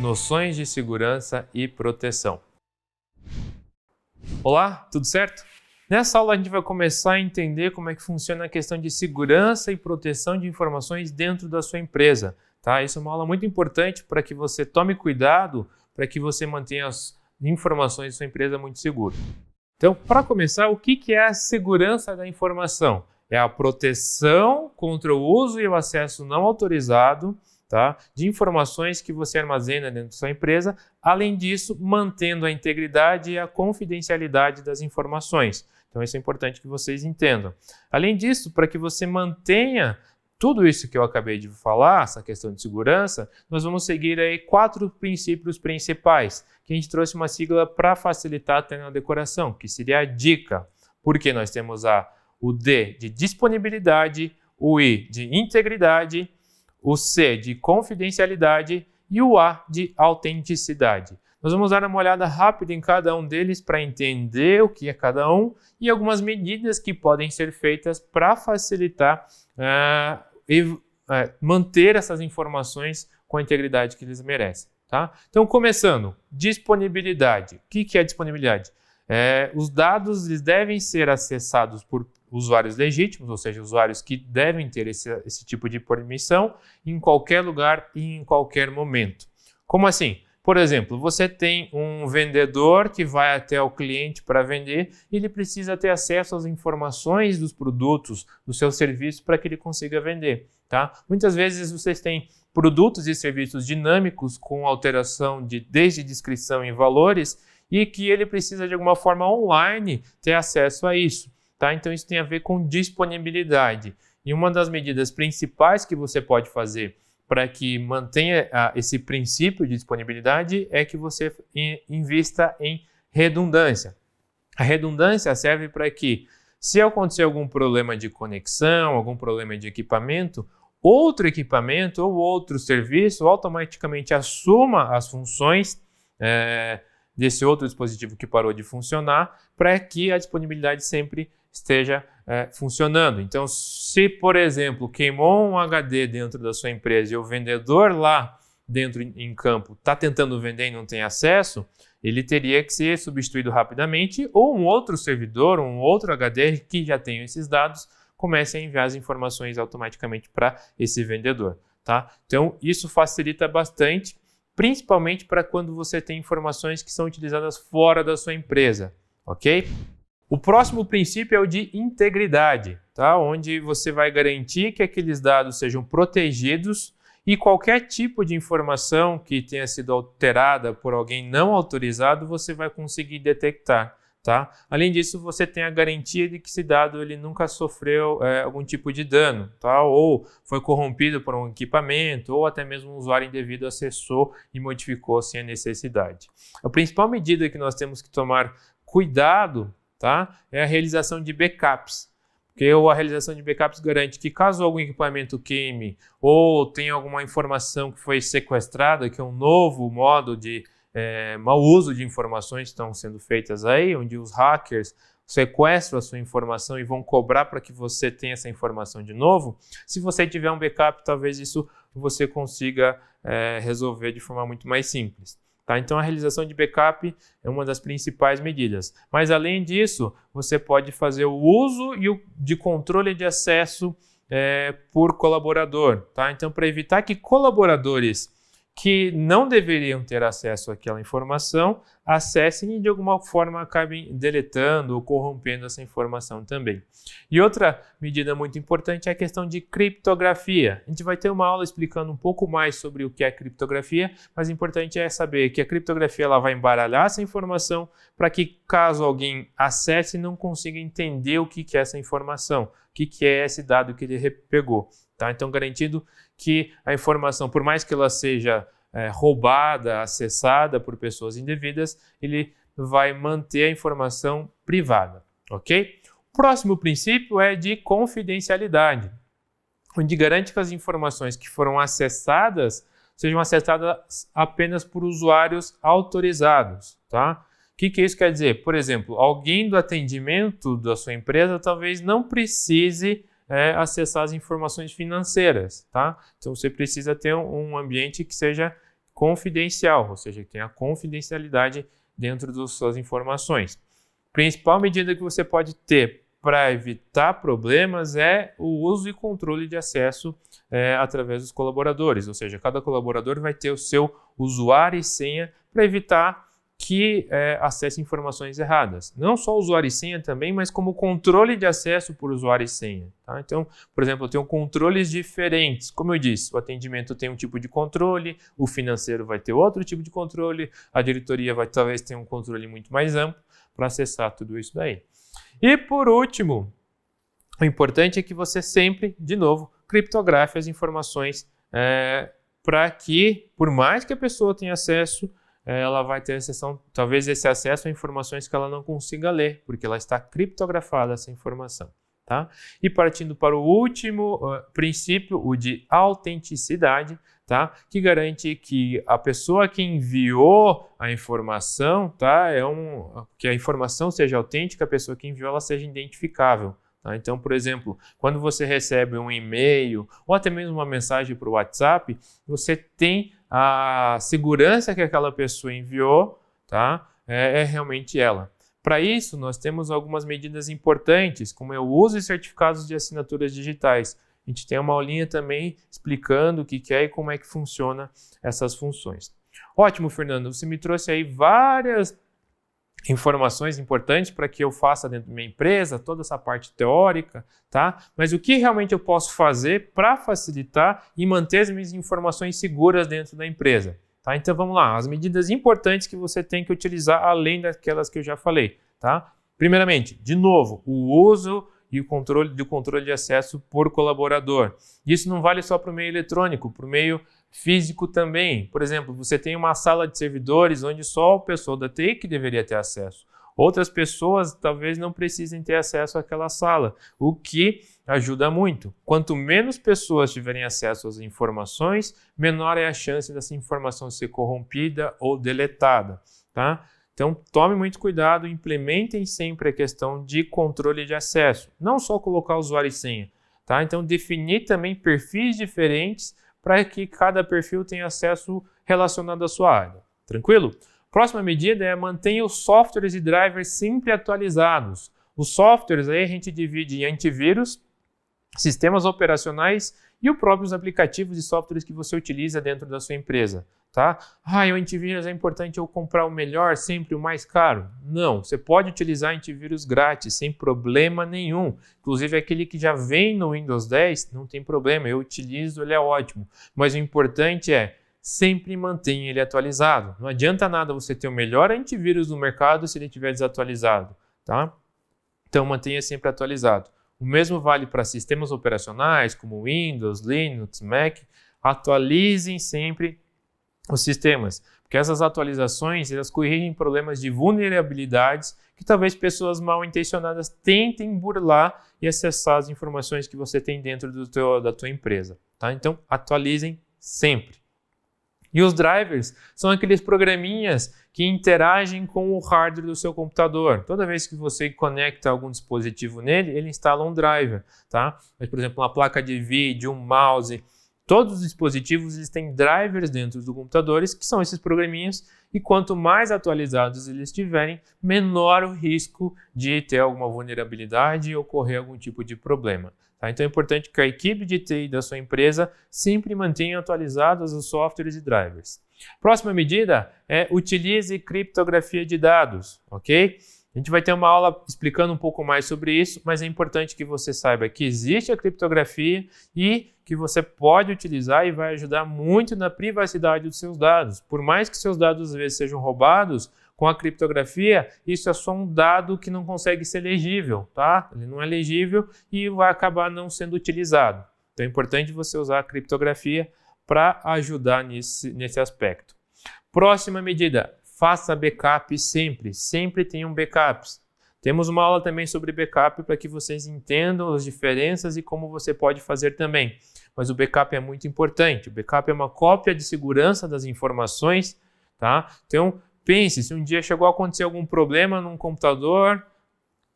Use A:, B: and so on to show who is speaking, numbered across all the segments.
A: noções de segurança e proteção. Olá, tudo certo? Nessa aula a gente vai começar a entender como é que funciona a questão de segurança e proteção de informações dentro da sua empresa. Tá? Isso é uma aula muito importante para que você tome cuidado, para que você mantenha as informações da sua empresa muito seguras. Então, para começar, o que é a segurança da informação? É a proteção contra o uso e o acesso não autorizado, tá, de informações que você armazena dentro da sua empresa, além disso, mantendo a integridade e a confidencialidade das informações. Então, isso é importante que vocês entendam. Além disso, para que você mantenha tudo isso que eu acabei de falar, essa questão de segurança, nós vamos seguir aí 4 princípios principais, que a gente trouxe uma sigla para facilitar até na decoração, que seria a dica, porque nós temos o D de disponibilidade, o I de integridade, o C de confidencialidade e o A de autenticidade. Nós vamos dar uma olhada rápida em cada um deles para entender o que é cada um e algumas medidas que podem ser feitas para facilitar manter essas informações com a integridade que eles merecem. Tá? Então, começando, disponibilidade. O que é disponibilidade? Os dados eles devem ser acessados por usuários legítimos, ou seja, usuários que devem ter esse tipo de permissão em qualquer lugar e em qualquer momento. Como assim? Por exemplo, você tem um vendedor que vai até o cliente para vender e ele precisa ter acesso às informações dos produtos, do seu serviço, para que ele consiga vender. Tá? Muitas vezes vocês têm produtos e serviços dinâmicos com alteração desde descrição e valores e que ele precisa de alguma forma online ter acesso a isso. Tá? Então isso tem a ver com disponibilidade. E uma das medidas principais que você pode fazer para que mantenha esse princípio de disponibilidade é que você invista em redundância. A redundância serve para que, se acontecer algum problema de conexão, algum problema de equipamento, outro equipamento ou outro serviço automaticamente assuma as funções desse outro dispositivo que parou de funcionar, para que a disponibilidade sempre esteja funcionando. Então, se, por exemplo, queimou um HD dentro da sua empresa e o vendedor lá dentro em campo está tentando vender e não tem acesso, ele teria que ser substituído rapidamente ou um outro servidor, um outro HD que já tenha esses dados, comece a enviar as informações automaticamente para esse vendedor. Tá? Então, isso facilita bastante, principalmente para quando você tem informações que são utilizadas fora da sua empresa, ok? O próximo princípio é o de integridade, tá? Onde você vai garantir que aqueles dados sejam protegidos e qualquer tipo de informação que tenha sido alterada por alguém não autorizado, você vai conseguir detectar. Tá? Além disso, você tem a garantia de que esse dado ele nunca sofreu algum tipo de dano, tá? Ou foi corrompido por um equipamento, ou até mesmo um usuário indevido acessou e modificou sem a necessidade. A principal medida que nós temos que tomar cuidado, tá, é a realização de backups. Porque a realização de backups garante que caso algum equipamento queime ou tenha alguma informação que foi sequestrada, que é um novo modo de mau uso de informações que estão sendo feitas aí, onde os hackers sequestram a sua informação e vão cobrar para que você tenha essa informação de novo. Se você tiver um backup, talvez isso você consiga resolver de forma muito mais simples. Tá? Então a realização de backup é uma das principais medidas. Mas além disso, você pode fazer o uso de controle de acesso por colaborador. Tá? Então, para evitar que colaboradores que não deveriam ter acesso àquela informação, acessem e de alguma forma acabem deletando ou corrompendo essa informação também. E outra medida muito importante é a questão de criptografia. A gente vai ter uma aula explicando um pouco mais sobre o que é criptografia, mas o importante é saber que a criptografia ela vai embaralhar essa informação para que caso alguém acesse não consiga entender o que é essa informação, o que é esse dado que ele pegou. Tá? Então, garantindo que a informação, por mais que ela seja roubada, acessada por pessoas indevidas, ele vai manter a informação privada, ok? O próximo princípio é de confidencialidade, onde garante que as informações que foram acessadas sejam acessadas apenas por usuários autorizados, tá? O que isso quer dizer? Por exemplo, alguém do atendimento da sua empresa talvez não precise acessar as informações financeiras, tá? Então você precisa ter um ambiente que seja confidencial, ou seja, que tenha confidencialidade dentro das suas informações. Principal medida que você pode ter para evitar problemas é o uso e controle de acesso através dos colaboradores, ou seja, cada colaborador vai ter o seu usuário e senha para evitar que acesse informações erradas. Não só usuário e senha também, mas como controle de acesso por usuário e senha. Tá? Então, por exemplo, eu tenho controles diferentes. Como eu disse, o atendimento tem um tipo de controle, o financeiro vai ter outro tipo de controle, a diretoria vai talvez ter um controle muito mais amplo para acessar tudo isso daí. E por último, o importante é que você sempre, de novo, criptografe as informações para que, por mais que a pessoa tenha acesso, ela vai ter talvez esse acesso a informações que ela não consiga ler, porque ela está criptografada essa informação. Tá? E partindo para o último princípio, o de autenticidade, tá? Que garante que a pessoa que enviou a informação, tá? Que a informação seja autêntica, a pessoa que enviou ela seja identificável. Tá? Então, por exemplo, quando você recebe um e-mail ou até mesmo uma mensagem para o WhatsApp, você tem a segurança que aquela pessoa enviou, tá? É realmente ela. Para isso, nós temos algumas medidas importantes, como é o uso de certificados de assinaturas digitais. A gente tem uma aulinha também explicando o que é e como é que funciona essas funções. Ótimo, Fernando, você me trouxe aí várias informações importantes para que eu faça dentro da minha empresa, toda essa parte teórica, tá? Mas o que realmente eu posso fazer para facilitar e manter as minhas informações seguras dentro da empresa? Tá? Então vamos lá, as medidas importantes que você tem que utilizar além daquelas que eu já falei. Tá? Primeiramente, de novo, o uso e o controle de acesso por colaborador. Isso não vale só para o meio eletrônico, para o meio físico também. Por exemplo, você tem uma sala de servidores onde só a pessoa da TI que deveria ter acesso. Outras pessoas talvez não precisem ter acesso àquela sala, o que ajuda muito. Quanto menos pessoas tiverem acesso às informações, menor é a chance dessa informação ser corrompida ou deletada. Tá? Então, tome muito cuidado, implementem sempre a questão de controle de acesso. Não só colocar usuário e senha. Tá? Então, definir também perfis diferentes para que cada perfil tenha acesso relacionado à sua área. Tranquilo? Próxima medida é mantenha os softwares e drivers sempre atualizados. Os softwares aí a gente divide em antivírus, sistemas operacionais e os próprios aplicativos e softwares que você utiliza dentro da sua empresa. Tá? O antivírus é importante eu comprar o melhor, sempre o mais caro? Não, você pode utilizar antivírus grátis, sem problema nenhum. Inclusive aquele que já vem no Windows 10, não tem problema, eu utilizo, ele é ótimo. Mas o importante é sempre mantenha ele atualizado. Não adianta nada você ter o melhor antivírus no mercado se ele estiver desatualizado. Tá? Então mantenha sempre atualizado. O mesmo vale para sistemas operacionais como Windows, Linux, Mac. Atualizem sempre os sistemas, porque essas atualizações elas corrigem problemas de vulnerabilidades que talvez pessoas mal intencionadas tentem burlar e acessar as informações que você tem dentro da tua empresa. Tá? Então atualizem sempre. E os drivers são aqueles programinhas que interagem com o hardware do seu computador. Toda vez que você conecta algum dispositivo nele, ele instala um driver. Tá? Mas, por exemplo, uma placa de vídeo, um mouse, todos os dispositivos eles têm drivers dentro dos computadores, que são esses programinhas, e quanto mais atualizados eles estiverem, menor o risco de ter alguma vulnerabilidade e ocorrer algum tipo de problema. Tá? Então é importante que a equipe de TI da sua empresa sempre mantenha atualizados os softwares e drivers. Próxima medida é utilize criptografia de dados, ok? A gente vai ter uma aula explicando um pouco mais sobre isso, mas é importante que você saiba que existe a criptografia e que você pode utilizar e vai ajudar muito na privacidade dos seus dados. Por mais que seus dados às vezes sejam roubados, com a criptografia, isso é só um dado que não consegue ser legível, tá? Ele não é legível e vai acabar não sendo utilizado. Então é importante você usar a criptografia para ajudar nesse aspecto. Próxima medida. Faça backup sempre. Sempre tenham backups. Temos uma aula também sobre backup para que vocês entendam as diferenças e como você pode fazer também. Mas o backup é muito importante. O backup é uma cópia de segurança das informações. Tá? Então, pense, se um dia chegou a acontecer algum problema num computador,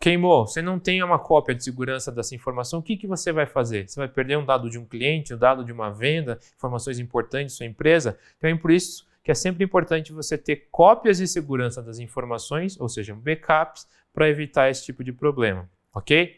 A: queimou, você não tem uma cópia de segurança dessa informação, o que você vai fazer? Você vai perder um dado de um cliente, um dado de uma venda, informações importantes da sua empresa? Então é por isso que é sempre importante você ter cópias de segurança das informações, ou seja, backups, para evitar esse tipo de problema, ok?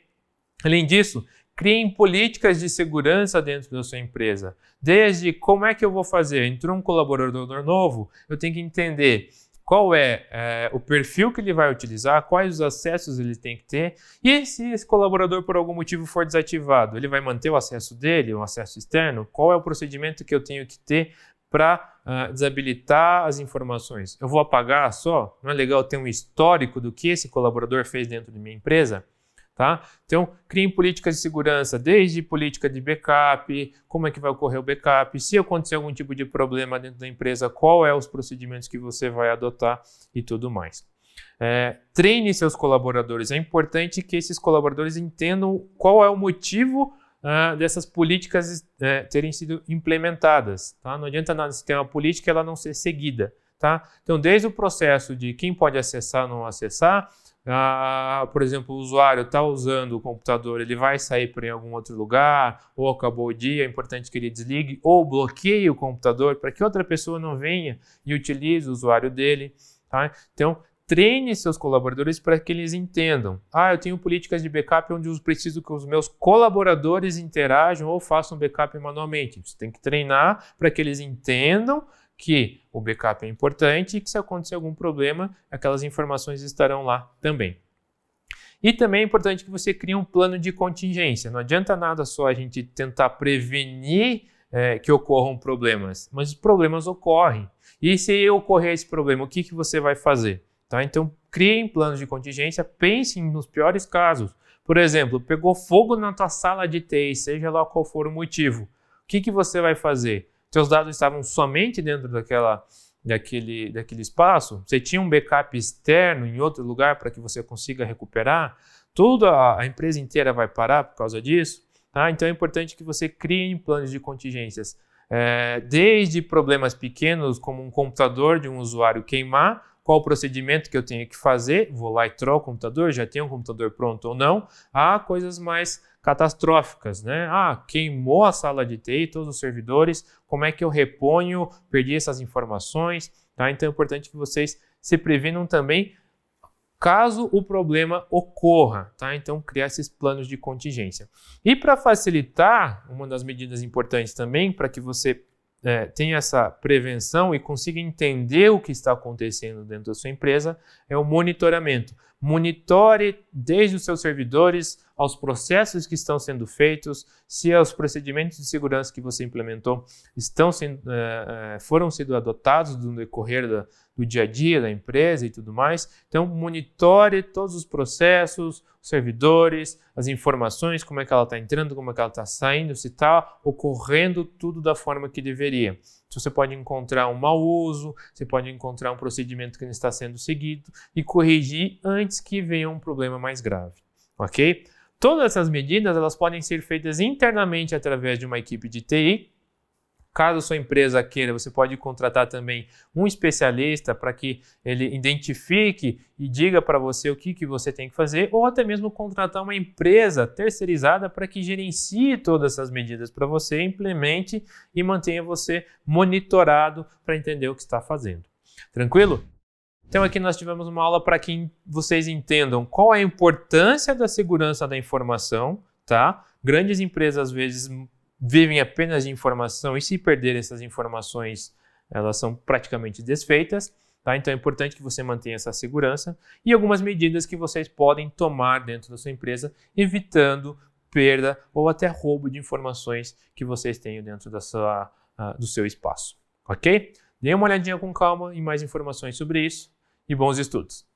A: Além disso, criem políticas de segurança dentro da sua empresa. Desde como é que eu vou fazer? Entrou um colaborador novo, eu tenho que entender qual é o perfil que ele vai utilizar, quais os acessos ele tem que ter, e se esse colaborador por algum motivo for desativado, ele vai manter o acesso dele, o acesso externo? Qual é o procedimento que eu tenho que ter para desabilitar as informações? Eu vou apagar só? Não é legal ter um histórico do que esse colaborador fez dentro de minha empresa? Tá? Então, criem políticas de segurança, desde política de backup, como é que vai ocorrer o backup, se acontecer algum tipo de problema dentro da empresa, qual é os procedimentos que você vai adotar e tudo mais. Treine seus colaboradores. É importante que esses colaboradores entendam qual é o motivo dessas políticas terem sido implementadas. Tá? Não adianta nada se ter uma política e ela não ser seguida. Tá? Então, desde o processo de quem pode acessar ou não acessar, por exemplo, o usuário está usando o computador, ele vai sair para em algum outro lugar, ou acabou o dia, é importante que ele desligue, ou bloqueie o computador para que outra pessoa não venha e utilize o usuário dele. Tá? Então, treine seus colaboradores para que eles entendam. Eu tenho políticas de backup onde eu preciso que os meus colaboradores interajam ou façam backup manualmente. Você tem que treinar para que eles entendam que o backup é importante e que se acontecer algum problema, aquelas informações estarão lá também. E também é importante que você crie um plano de contingência. Não adianta nada só a gente tentar prevenir que ocorram problemas, mas os problemas ocorrem. E se ocorrer esse problema, o que você vai fazer? Tá? Então, criem planos de contingência, pensem nos piores casos. Por exemplo, pegou fogo na tua sala de TI, seja lá qual for o motivo. O que você vai fazer? Seus dados estavam somente dentro daquele espaço? Você tinha um backup externo em outro lugar para que você consiga recuperar? A empresa inteira vai parar por causa disso? Tá? Então é importante que você crie planos de contingências. Desde problemas pequenos, como um computador de um usuário queimar, qual o procedimento que eu tenho que fazer, vou lá e troco o computador, já tenho um computador pronto ou não, há coisas mais catastróficas, né? Queimou a sala de TI, todos os servidores, como é que eu reponho, perdi essas informações, tá? Então é importante que vocês se previnam também caso o problema ocorra, tá? Então criar esses planos de contingência. E para facilitar, uma das medidas importantes também, para que você tenha essa prevenção e consiga entender o que está acontecendo dentro da sua empresa, é o monitoramento. Monitore desde os seus servidores aos processos que estão sendo feitos, se os procedimentos de segurança que você implementou foram sendo adotados no decorrer do dia a dia da empresa e tudo mais. Então, monitore todos os processos, os servidores, as informações, como é que ela está entrando, como é que ela está saindo, se está ocorrendo tudo da forma que deveria. Se você pode encontrar um mau uso, você pode encontrar um procedimento que não está sendo seguido e corrigir antes que venha um problema mais grave, ok? Todas essas medidas elas podem ser feitas internamente através de uma equipe de TI. Caso sua empresa queira, você pode contratar também um especialista para que ele identifique e diga para você o que você tem que fazer, ou até mesmo contratar uma empresa terceirizada para que gerencie todas essas medidas para você, implemente e mantenha você monitorado para entender o que está fazendo. Tranquilo? Então aqui nós tivemos uma aula para que vocês entendam qual é a importância da segurança da informação, tá? Grandes empresas às vezes vivem apenas de informação e se perderem essas informações, elas são praticamente desfeitas, tá? Então é importante que você mantenha essa segurança e algumas medidas que vocês podem tomar dentro da sua empresa, evitando perda ou até roubo de informações que vocês tenham dentro do seu espaço, ok? Dê uma olhadinha com calma em mais informações sobre isso e bons estudos!